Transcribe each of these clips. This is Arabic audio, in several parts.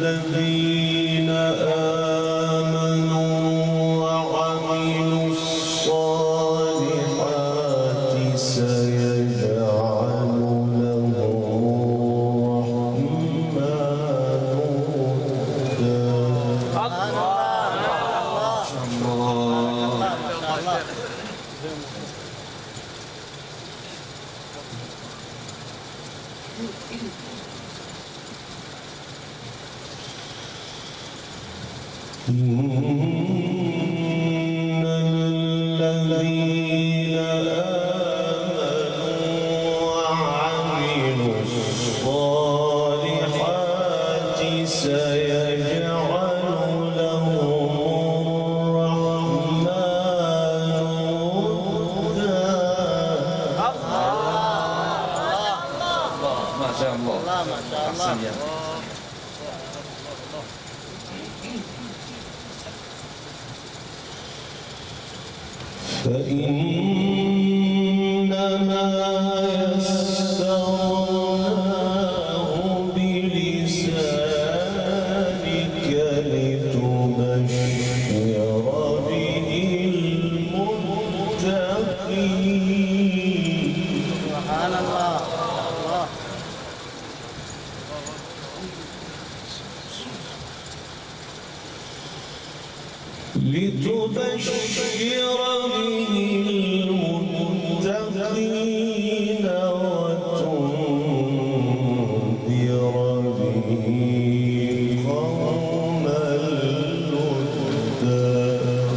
الذين آمنوا وعملوا الصالحات سيجعل لهم إن الذين آمنوا وعملوا الصالحات سيجعل لهم الرحمن ودا. ما شاء الله ما شاء الله. فإنما يسرناه بلسانك لتبشر به المتقين. سبحان الله. لتبشر به المتقين وتنذر به قوما لدا.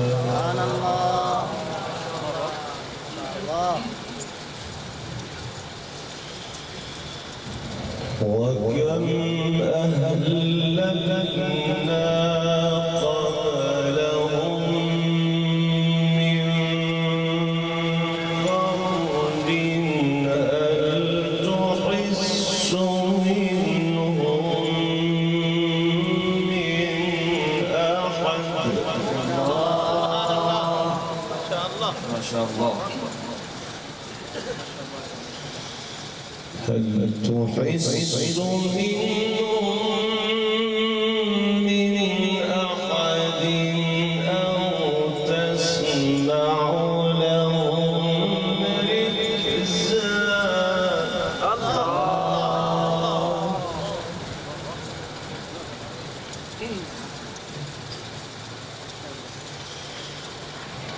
سبحان الله. وكم أهلكنا قبلهم من قرن هل تحس منهم من أحد. ما شاء الله. هل تحس منهم من أحد أو تسمع لهم ركزا.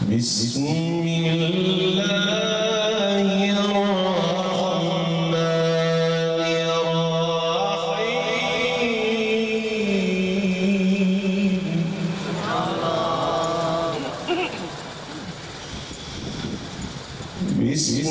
بسم الله الرحمن الرحيم. بسم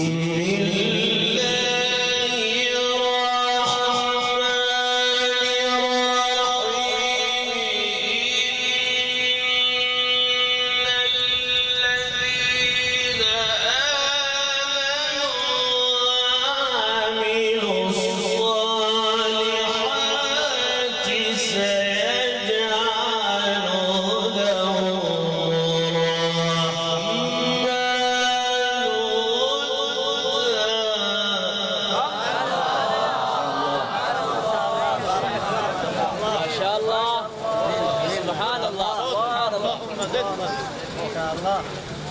الله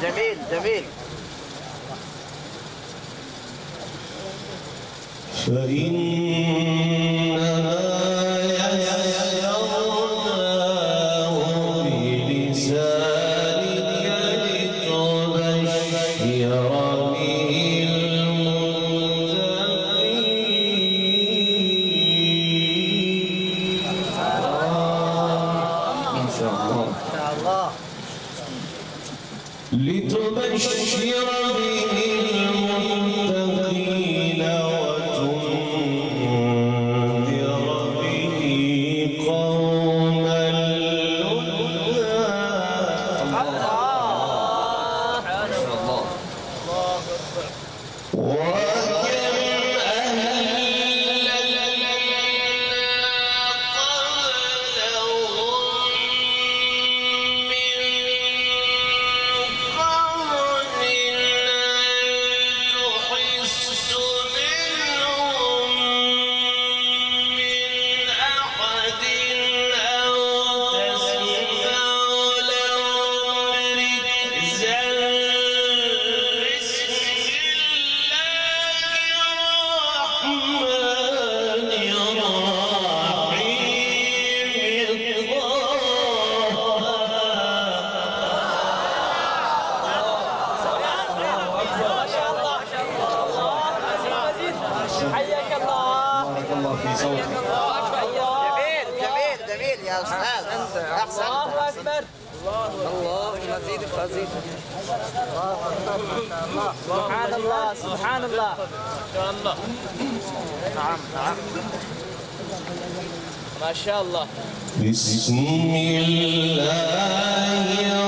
جميل جميل. فإنما يسرناه بلسانك لتبشر به المتقين. ما شاء الله. ما شاء الله. لتبشر به المتقين وتنذر به قوما لدا. ما شاء الله. وكم أهلكنا قبلهم من قرن هل تحس أكبر. الله مزيد مزيد. الله أكبر ما شاء الله. سبحان الله سبحان الله. ما شاء الله. نعم نعم. ما شاء الله. بسم الله الرحمن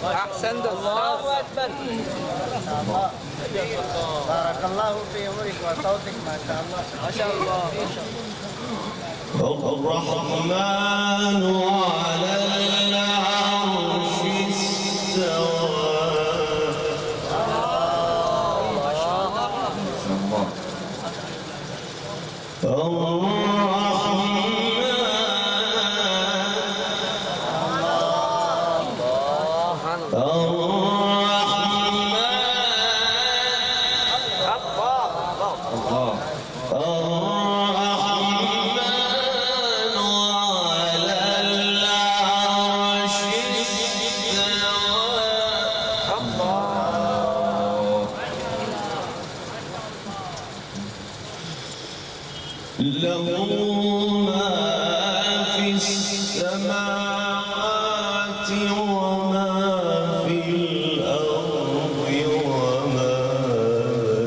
أحسنت. الله أكبر. الله. بارك الله في عمرك وصوتك ما شاء الله. ما شاء الله. الرحمن على العرش له ما في السماوات وما في الأرض وما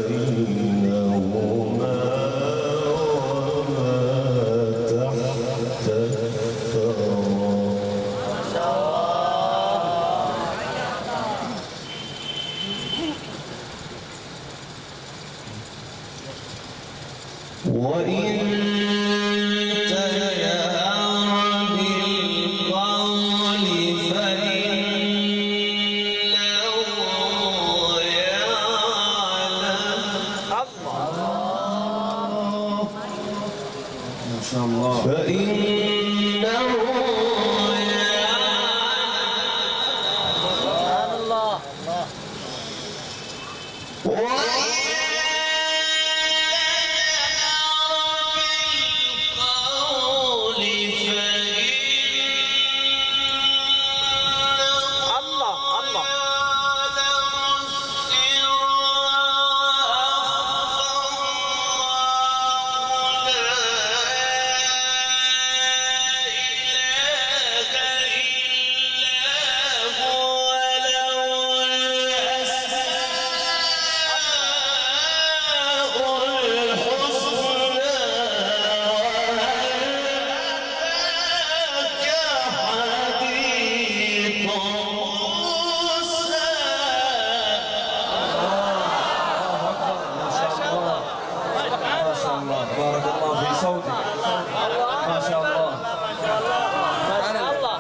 بينهما وما تحت الثرى. وإن تجهر بالقول فإنه يعلم. ما شاء الله. فإنه سبحان الله. بارك الله في صوتك. ما شاء الله. ما شاء الله.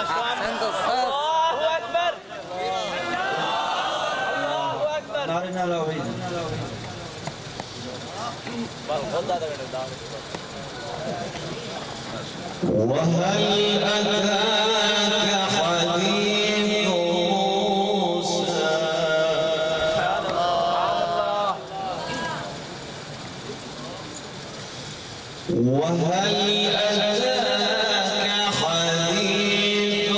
أحسنت الصوت. الله أكبر. الله أكبر. نارنا لوحيد. وهل أتاك حديث موسى. وهل أتاك حديث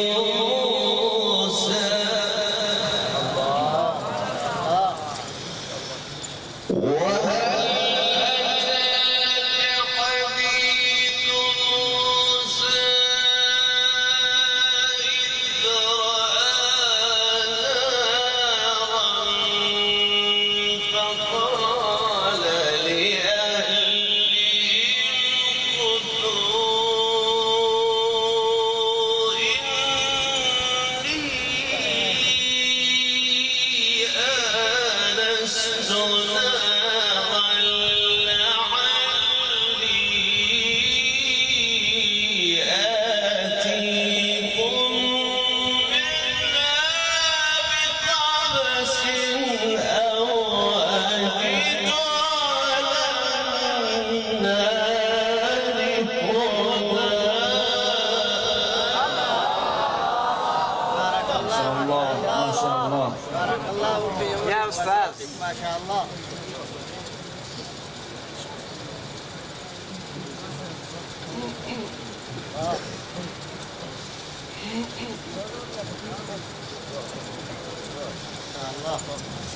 شاء الله ما شاء الله. بارك الله في عمرك يا أستاذ. وصوتك ما شاء الله.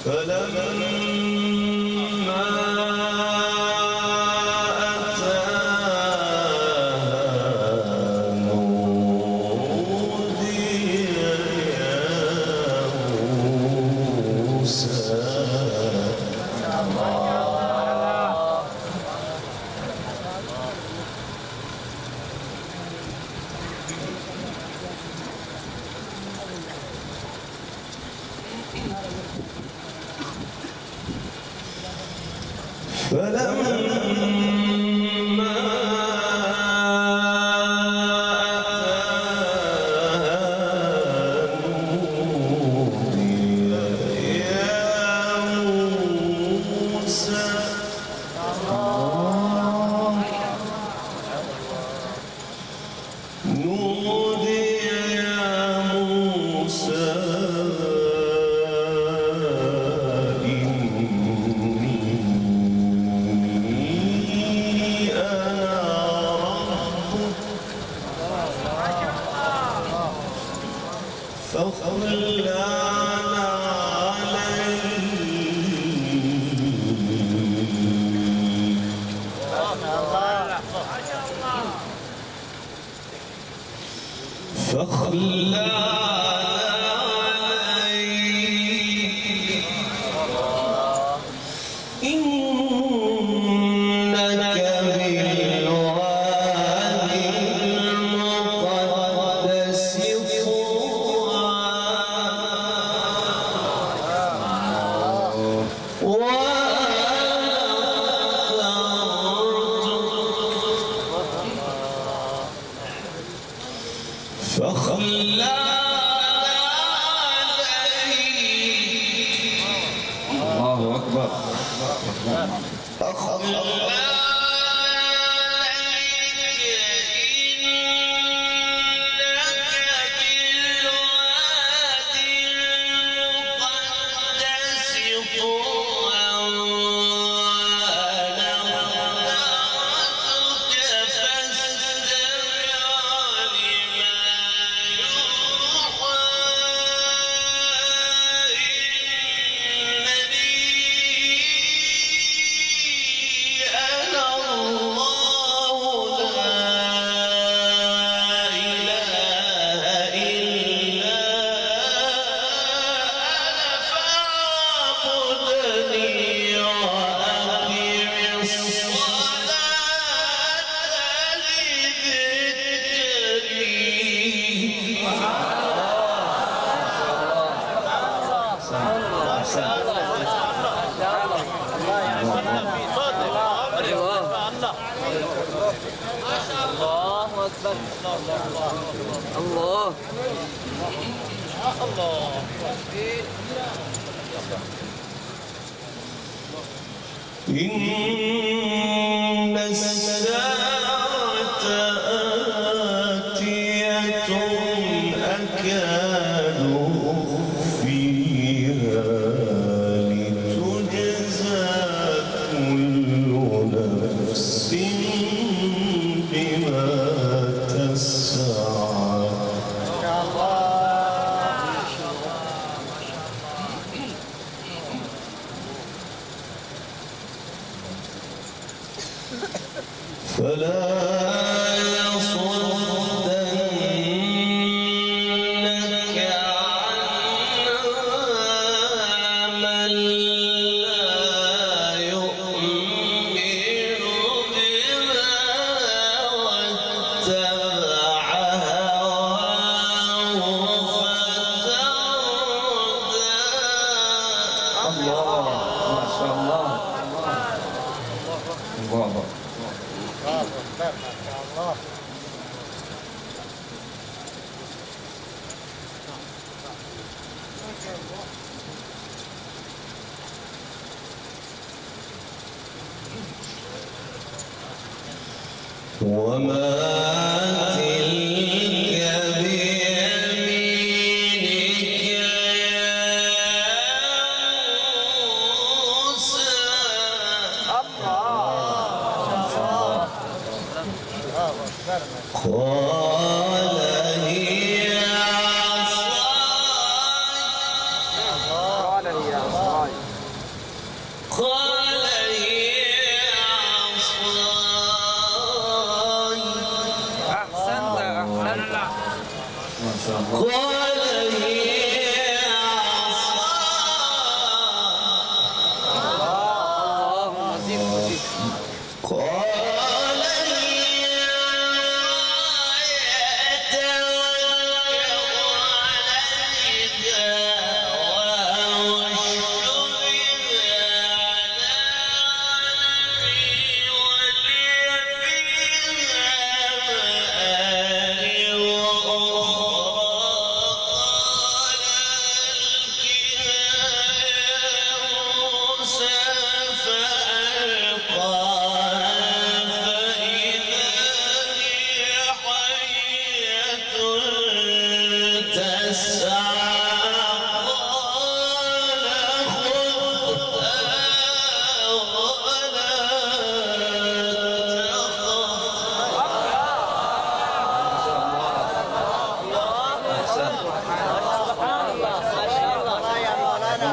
فلما أتاها نودي يا موسى. فلما أتاها نودي يا موسى. نودي يا موسى إني أنا ربك فاخلع فاخلع عليك إنك بالوادي المقدس طوى فاخلع عليك الله أكبر. فاخلع عليك إنك بالوادي المقدس طوى وأنا اخترتك فاستمع لما يوحى إنني أنا الله لا إله إلا أنا فاعبدني وأقم الصلاة لذكري. الله أكبر. الله. إن الساعة آتية أكاد أخفيها لتجزى كل نفس بما تسعى. فلا يصدنك عنها من لا يؤمن بها واتبع هواه فتردى. الله ما شاء الله. الله أكبر. ما شاء الله. وما تلك بيمينك ما شاء الله. قال هي اللهم زد وزد. قال هي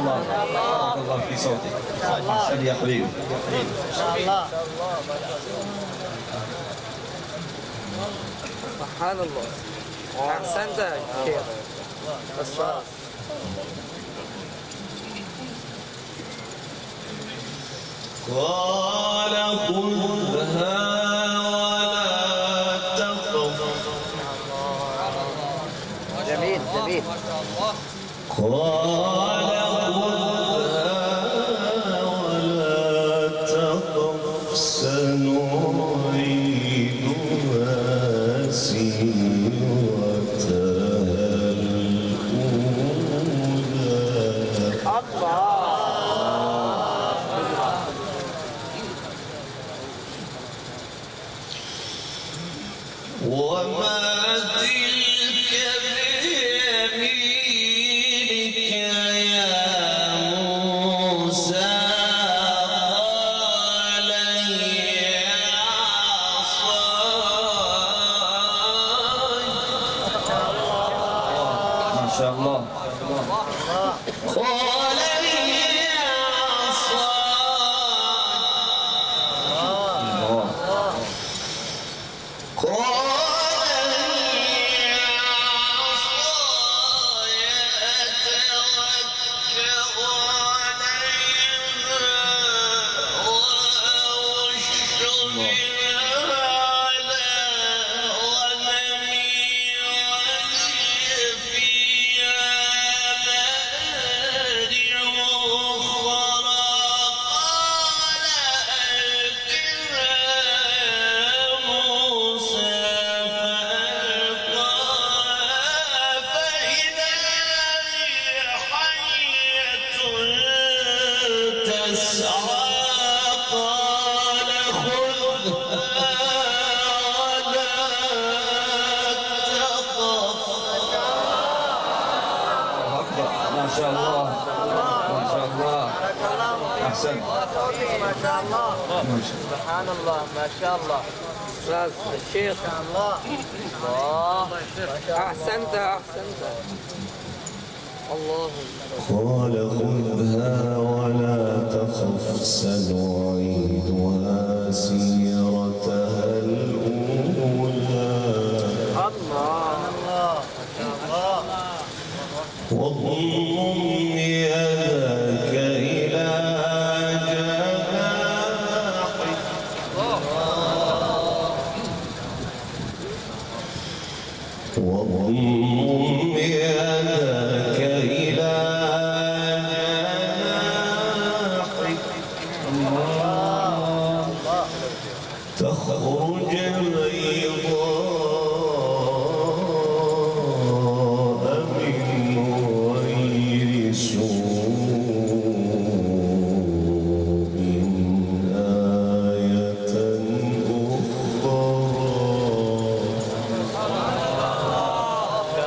بارك الله في صوتك. أحسن يا حبيبي. ما شاء الله. سبحان الله. أحسنت يا شيخ. الصلاة. قال خذها ولا تخف جميل جميل. قال خذها ولا تخف سنعيدها سيرتها الأولى. وما تلك بيمينك يا موسى قال هي عصاي ما شاء الله. قال هي عصاي الله. قال ما شاء الله. ما شاء الله. أحسن. ما شاء الله. ما شاء الله. سبحان الله ما شاء الله. أستاذ الشيخ. الله. الله. أحسنت أحسنت. اللهم. قال خذها ولا تخف سنعيدها سيرتها الأولى الله. واضم يدك إلى جناحك واضم يدك إلى جناحك تخرج بيضاء من غير سوء آية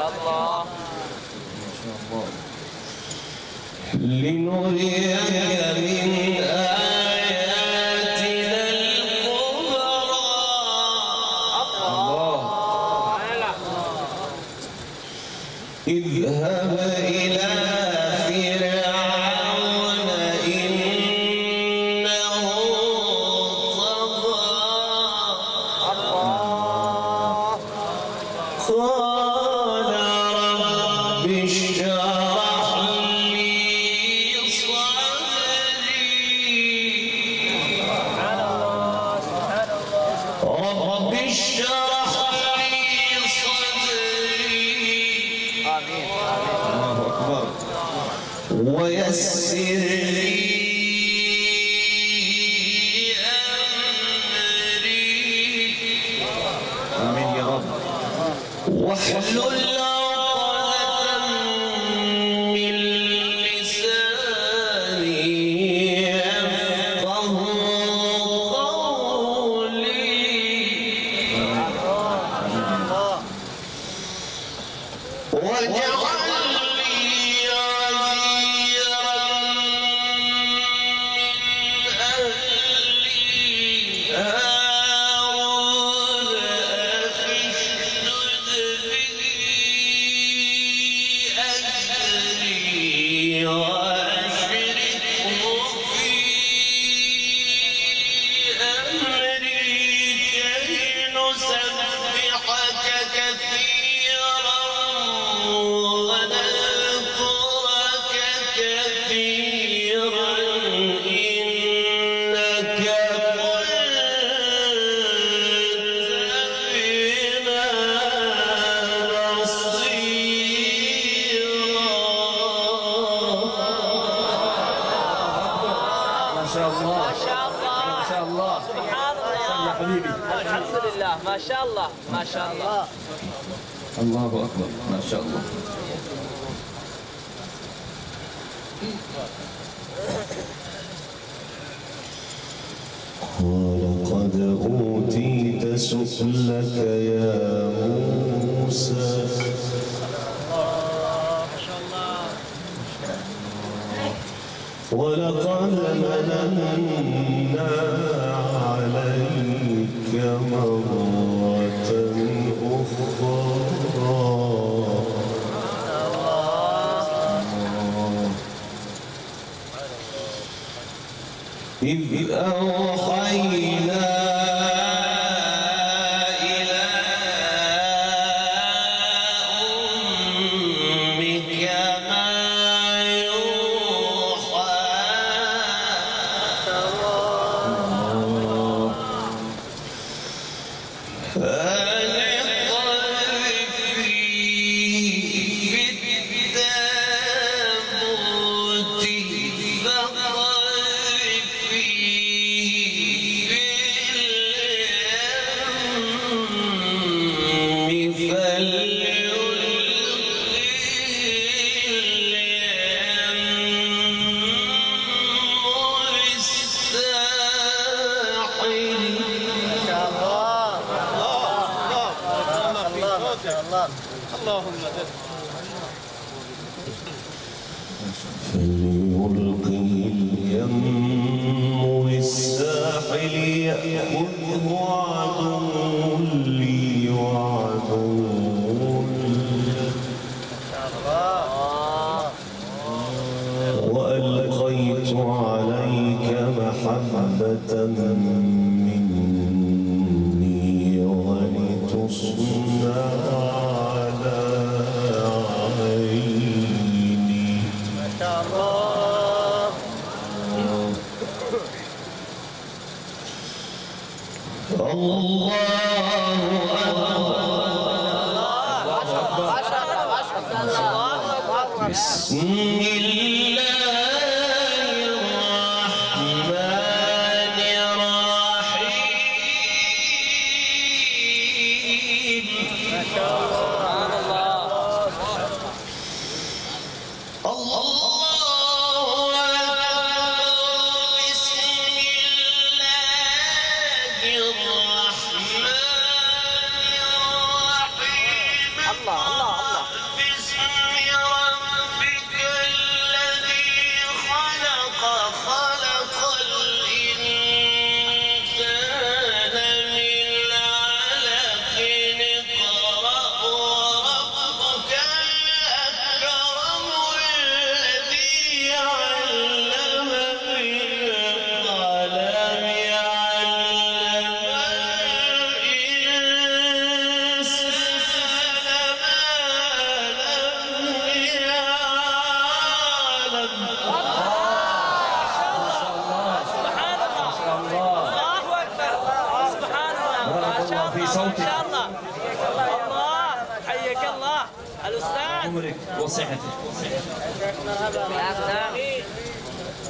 أخرى لنريك من آياتنا الكبرى اذهب إلى فرعون إنه طغى قال اشرح لي صدري سبحان الله سبحان الله. رب اشرح لي صدري آمين. الله أكبر. ويسر لي آمين يا رب. واحلل عقدة من لساني يفقه قولي واجعل لي وزيرا من أهلي هارون أخي اشدد به أزري وأشركه في أمري كي نسبحك كثيرا ونذكرك كثيرا إنك كنت بنا بصيرا. ما شاء الله. ما شاء الله ما شاء الله. سبحان يا الله. حبيبي. الحمد لله ما شاء الله ما شاء الله. الله أكبر. ما شاء الله. قال قد أوتيت سؤلك يا موسى ولقد مننا عليك مرة أخرى إذ أوحينا إلى أمك ما يوحى أن اقذفيه في التابوت فاقذفيه في اليم فليلقه بالساحل اللهم فليلقه اليم بالساحل يأخذه عدو لي وعدو له وألقيت عليك محبة مني ولتصنع على عيني ما شاء الله. الله أكبر بسم الله الرحمن الرحيم سبحان الله. الله بسم الله الرحمن الرحيم الله الله الله. بسم ربك الذي عمرك وصحتك. شيخنا هذا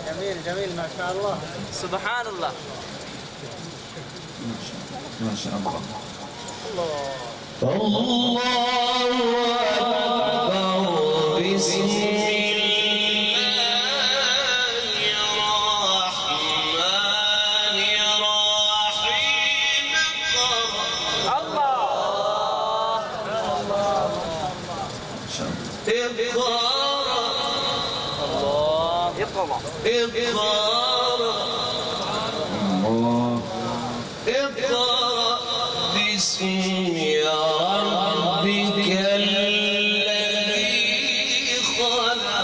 جميل جميل ما شاء الله. سبحان الله. ما شاء الله. الله أكبر. بسم اقرأ باسم ربك الذي خلق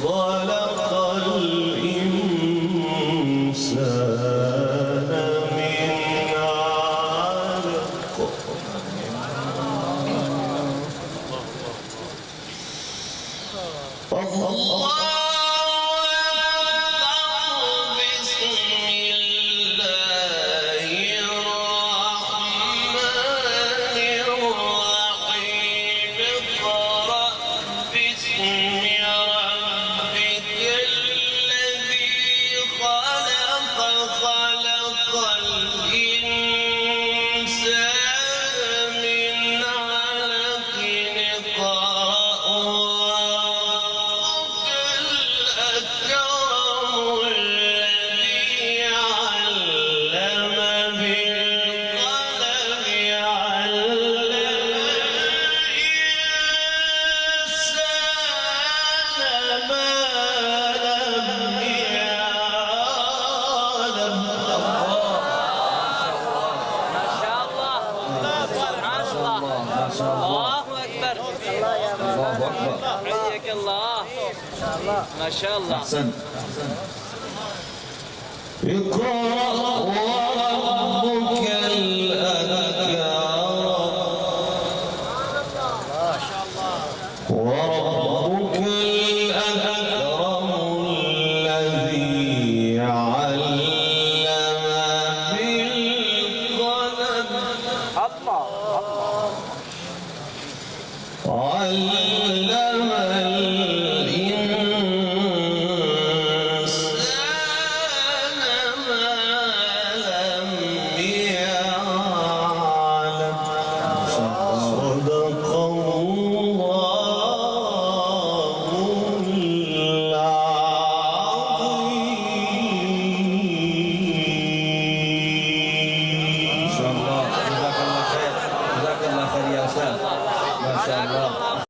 خلق الإنسان من علق الله ما شاء الله. أحسن. اقرأ وربك الأكرم وربك الأكرم الذي علم بالقلم علم